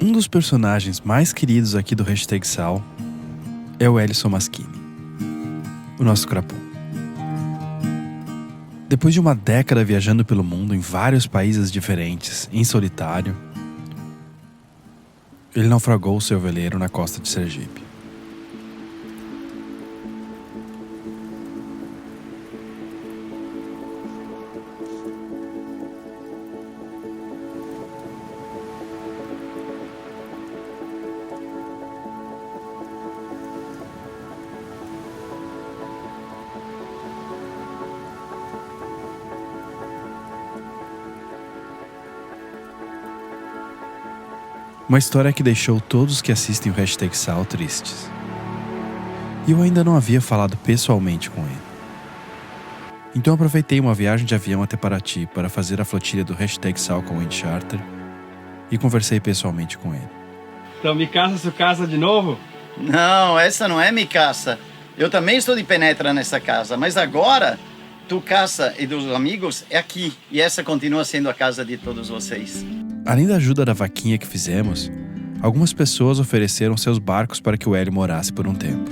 Um dos personagens mais queridos aqui do Hashtag Sal é o Hélio Somaschini, o nosso Crapum. Depois de uma década viajando pelo mundo em vários países diferentes, em solitário, ele naufragou o seu veleiro na costa de Sergipe. Uma história que deixou todos que assistem o Hashtag Sal tristes. E eu ainda não havia falado pessoalmente com ele. Então aproveitei uma viagem de avião até Paraty para fazer a flotilha do Hashtag Sal com o Wind Charter e conversei pessoalmente com ele. Então, Mikasa, sua casa de novo? Não, essa não é Mikasa. Eu também estou de penetra nessa casa, mas agora, tu casa e dos amigos é aqui. E essa continua sendo a casa de todos vocês. Além da ajuda da vaquinha que fizemos, algumas pessoas ofereceram seus barcos para que o Hélio morasse por um tempo.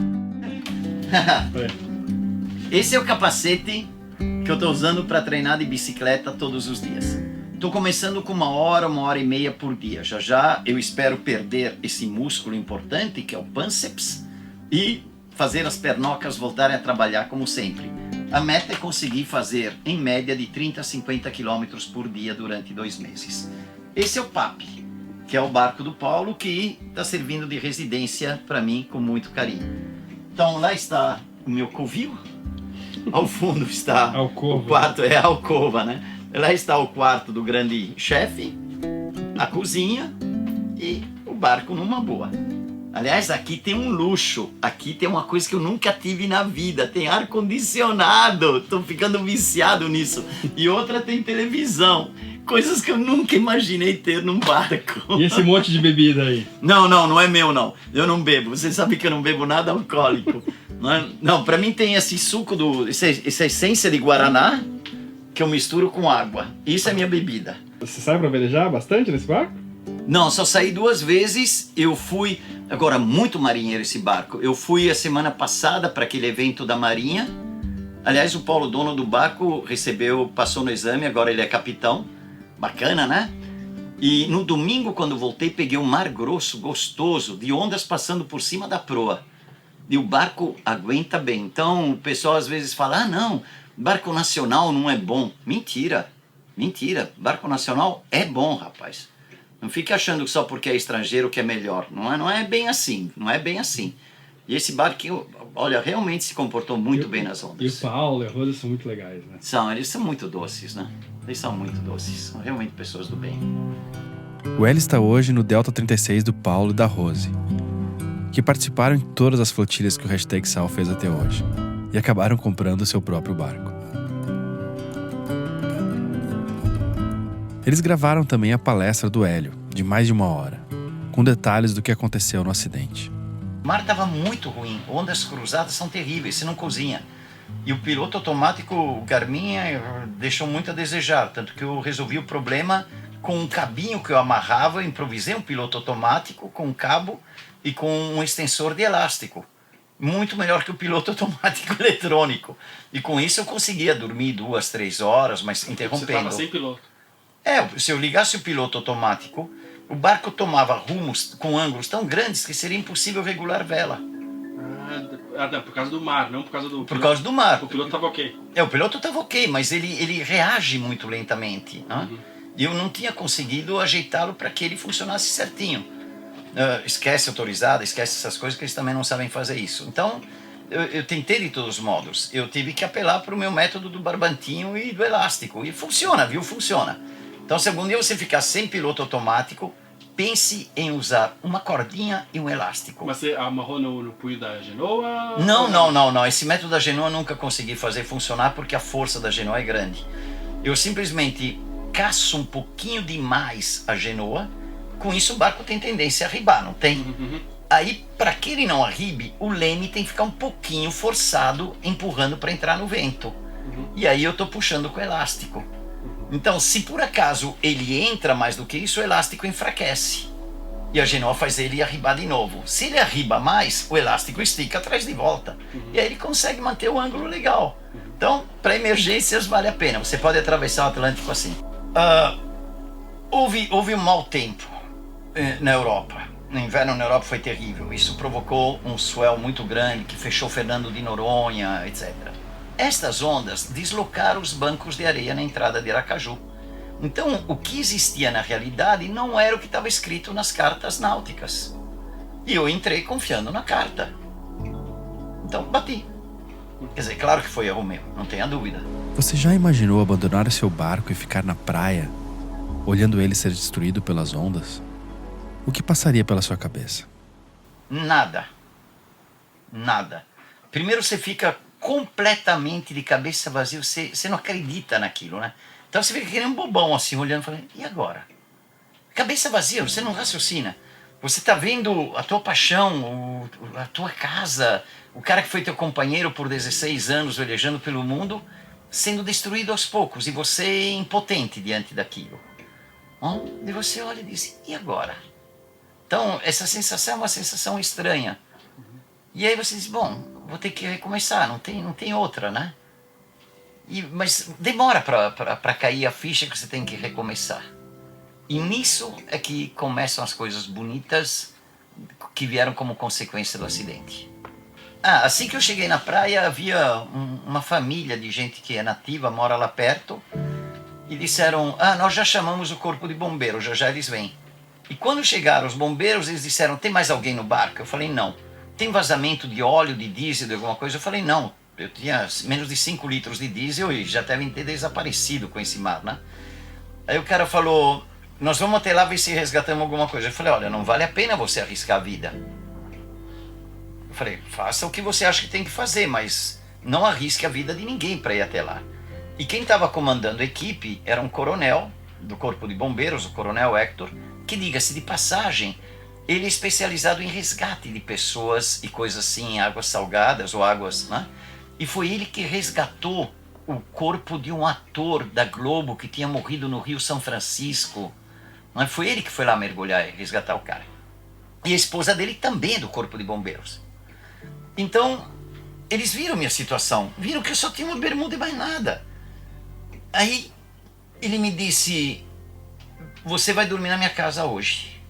Esse é o capacete que eu estou usando para treinar de bicicleta todos os dias. Estou começando com 1 hora e meia por dia. Já já eu espero perder esse músculo importante que é o pânceps e fazer as pernocas voltarem a trabalhar como sempre. A meta é conseguir fazer em média de 30 a 50 km por dia durante 2 meses. Esse é o PAP, que é o barco do Paulo, que está servindo de residência para mim com muito carinho. Então lá está o meu covil, ao fundo está o quarto, é a alcova, né? Lá está o quarto do grande chefe, a cozinha e o barco numa boa. Aliás, aqui tem um luxo, aqui tem uma coisa que eu nunca tive na vida, tem ar-condicionado, estou ficando viciado nisso. E outra tem televisão. Coisas que eu nunca imaginei ter num barco. E esse monte de bebida aí? Não é meu não. Eu não bebo. Você sabe que eu não bebo nada alcoólico. Não, pra mim tem esse suco essa essência de guaraná que eu misturo com água. Isso é minha bebida. Você sai pra velejar bastante nesse barco? Não, só saí 2 vezes. Eu fui, agora muito marinheiro esse barco. Eu fui a semana passada para aquele evento da Marinha. Aliás, o Paulo, dono do barco, passou no exame, agora ele é capitão. Bacana, né? E no domingo, quando voltei, peguei um mar grosso, gostoso, de ondas passando por cima da proa. E o barco aguenta bem. Então, o pessoal às vezes fala, não, barco nacional não é bom. Mentira, mentira. Barco nacional é bom, rapaz. Não fique achando que só porque é estrangeiro que é melhor. Não é bem assim, não é bem assim. E esse barquinho, olha, realmente se comportou muito bem nas ondas. E o Paulo e a Rosa são muito legais, né? Eles são muito doces, né? Eles são muito doces, são realmente pessoas do bem. O Hélio está hoje no Delta 36 do Paulo e da Rose, que participaram em todas as flotilhas que o Hashtag Sal fez até hoje e acabaram comprando seu próprio barco. Eles gravaram também a palestra do Hélio, de mais de 1 hora, com detalhes do que aconteceu no acidente. O mar estava muito ruim, ondas cruzadas são terríveis, você não cozinha. E o piloto automático, o Garmin, deixou muito a desejar, tanto que eu resolvi o problema com um cabinho que eu amarrava, improvisei um piloto automático com um cabo e com um extensor de elástico. Muito melhor que o piloto automático eletrônico. E com isso eu conseguia dormir 2, 3 horas, mas interrompendo. Você estava sem piloto? Se eu ligasse o piloto automático, o barco tomava rumos com ângulos tão grandes que seria impossível regular vela. Não, por causa do mar, não por causa do... Por causa do mar. O piloto estava ok. O piloto estava ok, mas ele reage muito lentamente. Né? E eu não tinha conseguido ajeitá-lo para que ele funcionasse certinho. Esquece autorizada, esquece essas coisas que eles também não sabem fazer isso. Então, eu tentei de todos os modos. Eu tive que apelar para o meu método do barbantinho e do elástico. E funciona, viu? Funciona. Então, se algum dia você ficar sem piloto automático, pense em usar uma cordinha e um elástico. Mas você amarrou no punho da Genoa? Não. Esse método da Genoa eu nunca consegui fazer funcionar porque a força da Genoa é grande. Eu simplesmente caço um pouquinho demais a Genoa, com isso o barco tem tendência a arribar, não tem? Aí, para que ele não arribe, o leme tem que ficar um pouquinho forçado, empurrando para entrar no vento. E aí eu estou puxando com o elástico. Então, se por acaso ele entra mais do que isso, o elástico enfraquece. E a Genoa faz ele arribar de novo. Se ele arriba mais, o elástico estica atrás de volta. E aí ele consegue manter o ângulo legal. Então, para emergências vale a pena. Você pode atravessar o Atlântico assim. Houve um mau tempo na Europa. No inverno na Europa foi terrível. Isso provocou um swell muito grande que fechou Fernando de Noronha, etc. Estas ondas deslocaram os bancos de areia na entrada de Aracaju. Então, o que existia na realidade não era o que estava escrito nas cartas náuticas. E eu entrei confiando na carta. Então, bati. Quer dizer, claro que foi erro meu, não tenha dúvida. Você já imaginou abandonar o seu barco e ficar na praia, olhando ele ser destruído pelas ondas? O que passaria pela sua cabeça? Nada. Primeiro você fica completamente de cabeça vazia, você não acredita naquilo, né? Então você fica que nem um bobão assim, olhando e falando, e agora? Cabeça vazia, você não raciocina. Você tá vendo a tua paixão, a tua casa, o cara que foi teu companheiro por 16 anos velejando pelo mundo, sendo destruído aos poucos, e você impotente diante daquilo. E você olha e diz, e agora? Então, essa sensação é uma sensação estranha. E aí você diz, bom, vou ter que recomeçar, não tem outra, né? Mas demora para cair a ficha que você tem que recomeçar. E nisso é que começam as coisas bonitas que vieram como consequência do acidente. Assim que eu cheguei na praia, havia uma família de gente que é nativa, mora lá perto, e disseram, nós já chamamos o corpo de bombeiros, já eles vêm. E quando chegaram os bombeiros, eles disseram, tem mais alguém no barco? Eu falei, não. Tem vazamento de óleo, de diesel, de alguma coisa? Eu falei, não. Eu tinha menos de 5 litros de diesel e já devem ter desaparecido com esse mar, né? Aí o cara falou, nós vamos até lá ver se resgatamos alguma coisa. Eu falei, olha, não vale a pena você arriscar a vida. Eu falei, faça o que você acha que tem que fazer, mas não arrisque a vida de ninguém para ir até lá. E quem estava comandando a equipe era um coronel do Corpo de Bombeiros, o Coronel Hector, que, diga-se de passagem, ele é especializado em resgate de pessoas e coisas assim, em águas salgadas ou águas, né? E foi ele que resgatou o corpo de um ator da Globo que tinha morrido no Rio São Francisco. Não é? Foi ele que foi lá mergulhar e resgatar o cara. E a esposa dele também é do Corpo de Bombeiros. Então, eles viram minha situação, viram que eu só tinha uma bermuda e mais nada. Aí, ele me disse, você vai dormir na minha casa hoje.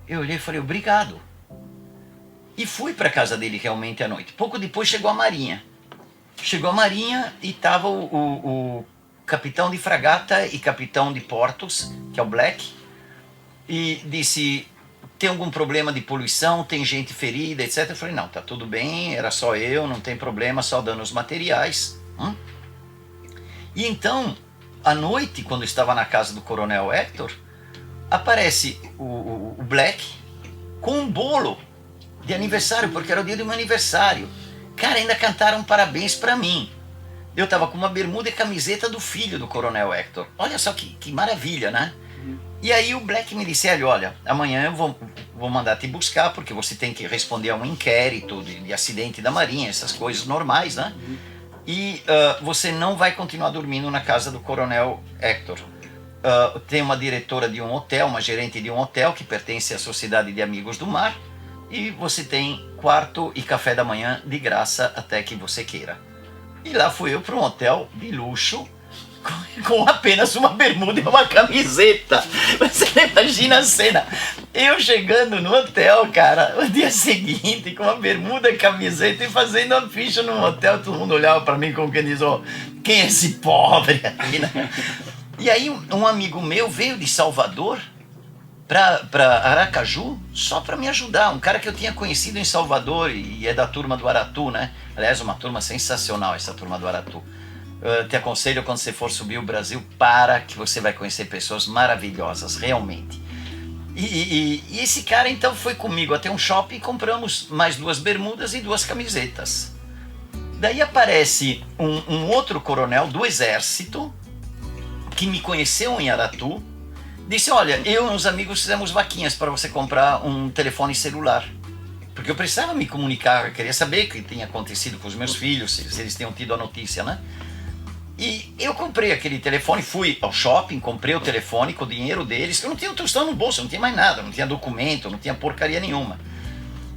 Eu olhei e falei, obrigado. E fui para a casa dele realmente à noite. Pouco depois chegou a Marinha. Chegou a Marinha e estava o capitão de fragata e capitão de portos, que é o Black, e disse, tem algum problema de poluição, tem gente ferida, etc. Eu falei, não, tá tudo bem, era só eu, não tem problema, só danos materiais. E então, à noite, quando eu estava na casa do Coronel Hector, aparece o Black com um bolo de aniversário, porque era o dia do meu aniversário. Cara, ainda cantaram parabéns pra mim. Eu tava com uma bermuda e camiseta do filho do Coronel Hector. Olha só que maravilha, né? E aí o Black me disse, olha, amanhã eu vou mandar te buscar, porque você tem que responder a um inquérito de acidente da Marinha, essas coisas normais, né? E você não vai continuar dormindo na casa do Coronel Hector. Tem uma diretora de um hotel, uma gerente de um hotel que pertence à Sociedade de Amigos do Mar, e você tem quarto e café da manhã de graça até que você queira. E lá fui eu para um hotel de luxo com apenas uma bermuda e uma camiseta. Você imagina a cena. Eu chegando no hotel, cara, o dia seguinte com uma bermuda e camiseta e fazendo uma ficha num hotel, todo mundo olhava para mim como quem diz, quem é esse pobre aqui, né? E aí um amigo meu veio de Salvador para Aracaju só para me ajudar. Um cara que eu tinha conhecido em Salvador e é da turma do Aratu, né? Aliás, uma turma sensacional essa turma do Aratu. Te aconselho, quando você for subir o Brasil, que você vai conhecer pessoas maravilhosas, realmente. E esse cara então foi comigo até um shopping e compramos mais 2 bermudas e 2 camisetas. Daí aparece um outro coronel do exército que me conheceu em Aratu. Disse, olha, eu e uns amigos fizemos vaquinhas para você comprar um telefone celular. Porque eu precisava me comunicar, eu queria saber o que tinha acontecido com os meus filhos, se eles tinham tido a notícia, né? E eu comprei aquele telefone, fui ao shopping, comprei o telefone com o dinheiro deles, eu não tinha um tostão no bolso, não tinha mais nada, não tinha documento, não tinha porcaria nenhuma.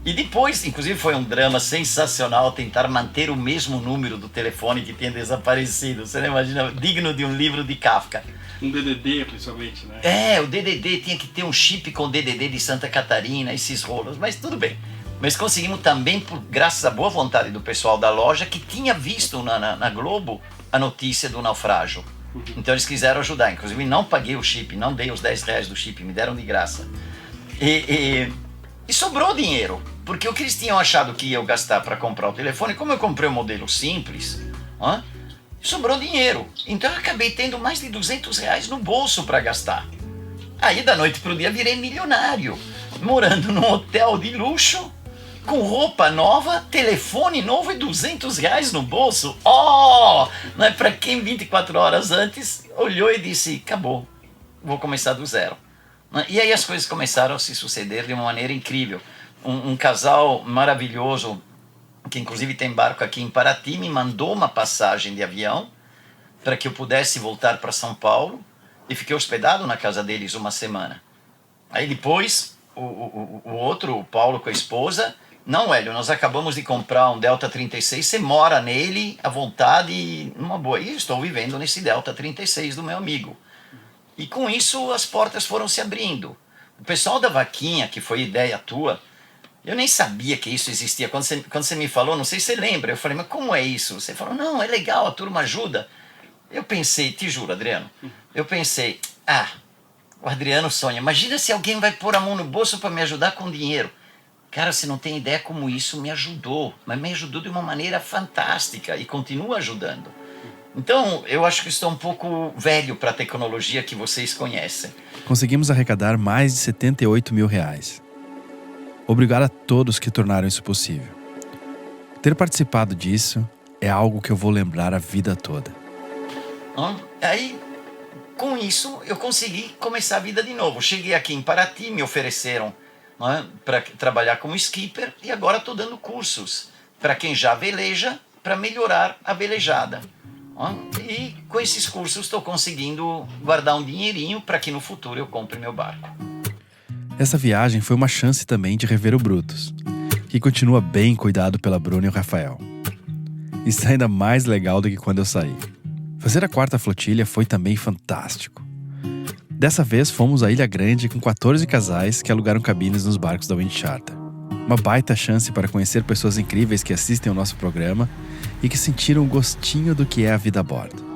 E depois, inclusive foi um drama sensacional tentar manter o mesmo número do telefone que tinha desaparecido. Você não imagina, digno de um livro de Kafka. Um DDD, principalmente, né? É, o DDD tinha que ter um chip com DDD de Santa Catarina, esses rolos, mas tudo bem. Mas conseguimos também, graças à boa vontade do pessoal da loja, que tinha visto na Globo a notícia do naufrágio. Então eles quiseram ajudar. Inclusive não paguei o chip, não dei os R$10 do chip, me deram de graça. E sobrou dinheiro, porque o que eles tinham achado que ia eu gastar para comprar o telefone, como eu comprei o modelo simples, sobrou dinheiro. Então eu acabei tendo mais de R$200 no bolso para gastar. Aí da noite pro dia virei milionário, morando num hotel de luxo, com roupa nova, telefone novo e R$200 no bolso. Oh! Não é para quem 24 horas antes olhou e disse, acabou, vou começar do zero. E aí as coisas começaram a se suceder de uma maneira incrível. Um casal maravilhoso, que inclusive tem barco aqui em Paraty, me mandou uma passagem de avião para que eu pudesse voltar para São Paulo e fiquei hospedado na casa deles uma semana. Aí depois, o outro, o Paulo com a esposa, não, Hélio, nós acabamos de comprar um Delta 36, você mora nele à vontade, numa boa. E estou vivendo nesse Delta 36 do meu amigo. E com isso as portas foram se abrindo. O pessoal da vaquinha, que foi ideia tua, eu nem sabia que isso existia. Quando você me falou, não sei se você lembra, eu falei, mas como é isso? Você falou, não, é legal, a turma ajuda. Eu pensei, te juro, Adriano, eu pensei, o Adriano sonha, imagina se alguém vai pôr a mão no bolso para me ajudar com dinheiro. Cara, você não tem ideia como isso me ajudou, mas me ajudou de uma maneira fantástica e continua ajudando. Então, eu acho que estou um pouco velho para a tecnologia que vocês conhecem. Conseguimos arrecadar mais de R$78 mil. Obrigado a todos que tornaram isso possível. Ter participado disso é algo que eu vou lembrar a vida toda. Aí, com isso, eu consegui começar a vida de novo. Cheguei aqui em Paraty, me ofereceram para trabalhar como skipper e agora estou dando cursos para quem já veleja, para melhorar a velejada. E com esses cursos estou conseguindo guardar um dinheirinho para que no futuro eu compre meu barco. Essa viagem foi uma chance também de rever o Brutus, que continua bem cuidado pela Bruna e o Rafael. Isso é ainda mais legal do que quando eu saí. Fazer a quarta flotilha foi também fantástico. Dessa vez fomos à Ilha Grande com 14 casais que alugaram cabines nos barcos da Wind Charter. Uma baita chance para conhecer pessoas incríveis que assistem ao nosso programa e que sentiram o gostinho do que é a vida a bordo.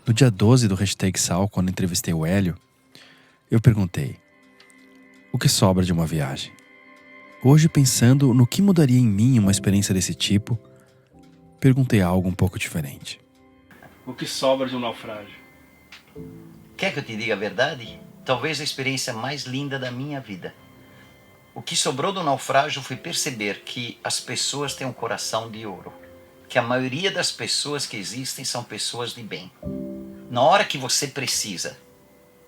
No dia 12 do Hashtag Sal, quando entrevistei o Hélio, eu perguntei: o que sobra de uma viagem? Hoje, pensando no que mudaria em mim uma experiência desse tipo, perguntei algo um pouco diferente. O que sobra de um naufrágio? Quer que eu te diga a verdade? Talvez a experiência mais linda da minha vida. O que sobrou do naufrágio foi perceber que as pessoas têm um coração de ouro. Que a maioria das pessoas que existem são pessoas de bem. Na hora que você precisa,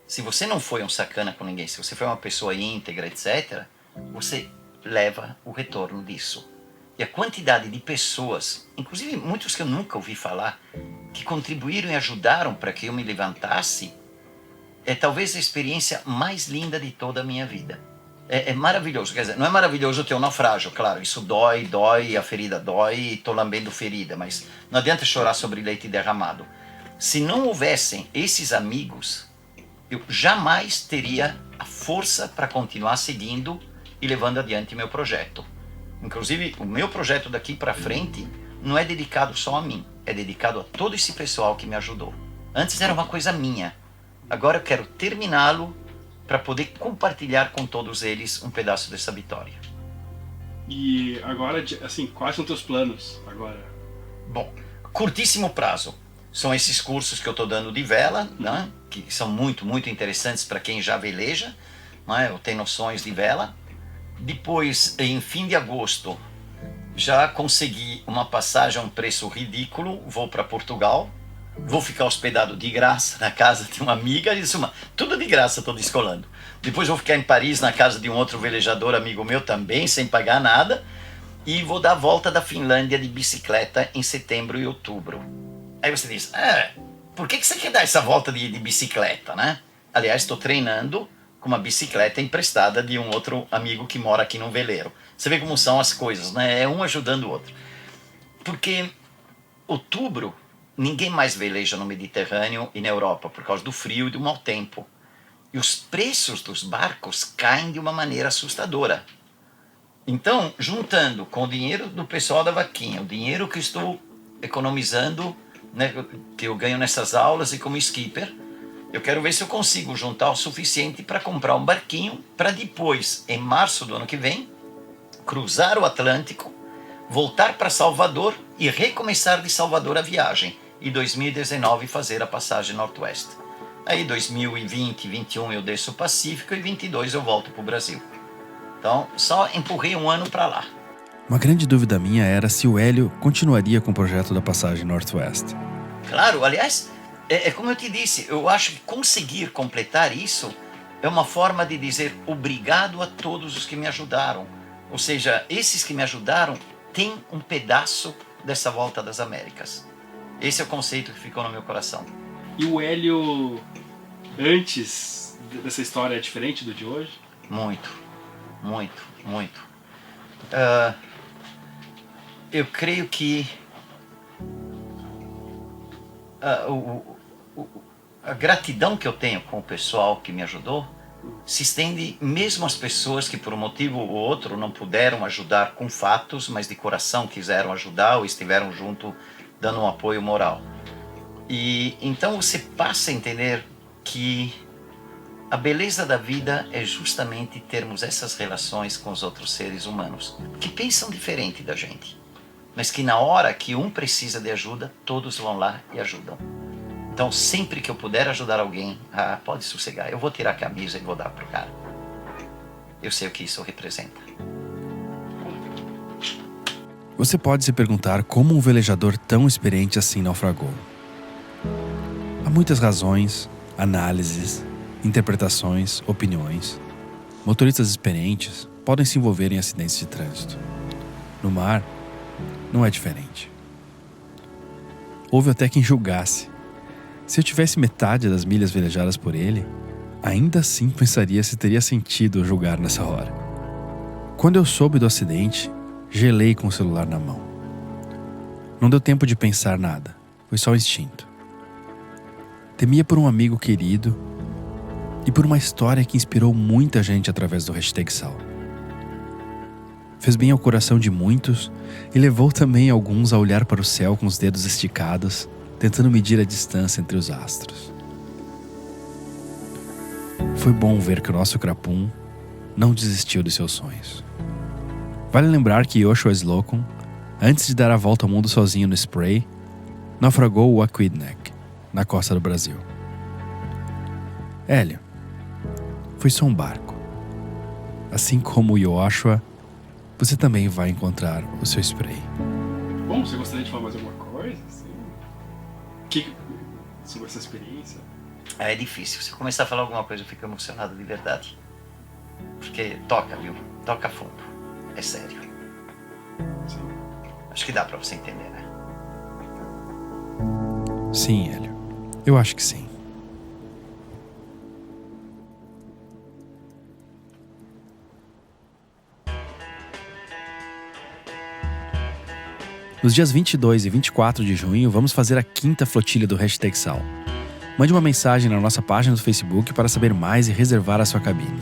se você não foi um sacana com ninguém, se você foi uma pessoa íntegra, etc., você leva o retorno disso. E a quantidade de pessoas, inclusive muitos que eu nunca ouvi falar, que contribuíram e ajudaram para que eu me levantasse, é talvez a experiência mais linda de toda a minha vida. É maravilhoso, quer dizer, não é maravilhoso ter um naufrágio, claro, isso dói, a ferida dói, estou lambendo ferida, mas não adianta chorar sobre leite derramado. Se não houvessem esses amigos, eu jamais teria a força para continuar seguindo e levando adiante meu projeto. Inclusive, o meu projeto daqui para frente não é dedicado só a mim, é dedicado a todo esse pessoal que me ajudou. Antes era uma coisa minha, agora eu quero terminá-lo para poder compartilhar com todos eles um pedaço dessa vitória. E agora, assim, quais são teus planos agora? Bom, curtíssimo prazo. São esses cursos que eu estou dando de vela, né? Que são muito, muito interessantes para quem já veleja, né? Ou tem noções de vela. Depois, em fim de agosto, já consegui uma passagem a um preço ridículo, vou para Portugal, vou ficar hospedado de graça na casa de uma amiga, tudo de graça estou descolando. Depois vou ficar em Paris na casa de um outro velejador amigo meu também, sem pagar nada, e vou dar a volta da Finlândia de bicicleta em setembro e outubro. Aí você diz, por que você quer dar essa volta de bicicleta, né? Aliás, estou treinando com uma bicicleta emprestada de um outro amigo que mora aqui num veleiro. Você vê como são as coisas, né? É um ajudando o outro. Porque outubro, ninguém mais veleja no Mediterrâneo e na Europa por causa do frio e do mau tempo. E os preços dos barcos caem de uma maneira assustadora. Então, juntando com o dinheiro do pessoal da vaquinha, o dinheiro que estou economizando, né, que eu ganho nessas aulas e como skipper, eu quero ver se eu consigo juntar o suficiente para comprar um barquinho para depois, em março do ano que vem, cruzar o Atlântico, voltar para Salvador e recomeçar de Salvador a viagem. E 2019 fazer a passagem Northwest. Aí 2020, 2021 eu desço o Pacífico e 22 eu volto para o Brasil. Então, só empurrei um ano para lá. Uma grande dúvida minha era se o Hélio continuaria com o projeto da passagem Northwest. Claro, aliás, como eu te disse, eu acho que conseguir completar isso é uma forma de dizer obrigado a todos os que me ajudaram. Ou seja, esses que me ajudaram têm um pedaço dessa volta das Américas. Esse é o conceito que ficou no meu coração. E o Hélio, antes dessa história, é diferente do de hoje? Muito, muito, muito. Eu creio que a gratidão que eu tenho com o pessoal que me ajudou se estende mesmo às pessoas que por um motivo ou outro não puderam ajudar com fatos, mas de coração quiseram ajudar ou estiveram junto dando um apoio moral. E então você passa a entender que a beleza da vida é justamente termos essas relações com os outros seres humanos, que pensam diferente da gente, mas que na hora que um precisa de ajuda, todos vão lá e ajudam. Então sempre que eu puder ajudar alguém, pode sossegar, eu vou tirar a camisa e vou dar pro cara. Eu sei o que isso representa. Você pode se perguntar como um velejador tão experiente assim naufragou. Há muitas razões, análises, interpretações, opiniões. Motoristas experientes podem se envolver em acidentes de trânsito. No mar, não é diferente. Houve até quem julgasse. Se eu tivesse metade das milhas velejadas por ele, ainda assim pensaria se teria sentido julgar nessa hora. Quando eu soube do acidente, gelei com o celular na mão. Não deu tempo de pensar nada, foi só instinto. Temia por um amigo querido e por uma história que inspirou muita gente através do #Sal. Fez bem ao coração de muitos e levou também alguns a olhar para o céu com os dedos esticados, tentando medir a distância entre os astros. Foi bom ver que o nosso Krapum não desistiu dos seus sonhos. Vale lembrar que Joshua Slocum, antes de dar a volta ao mundo sozinho no Spray, naufragou o Aquidneck, na costa do Brasil. Hélio, foi só um barco. Assim como o Joshua, você também vai encontrar o seu Spray. Bom, você gostaria de falar mais alguma coisa? Sobre essa experiência? É difícil. Se eu começar a falar alguma coisa, eu fico emocionado de verdade. Porque toca, viu? Toca fundo. É sério. Sim. Acho que dá pra você entender, né? Sim, Hélio. Eu acho que sim. Nos dias 22 e 24 de junho, vamos fazer a 5ª flotilha do #Sal. Mande uma mensagem na nossa página do Facebook para saber mais e reservar a sua cabine.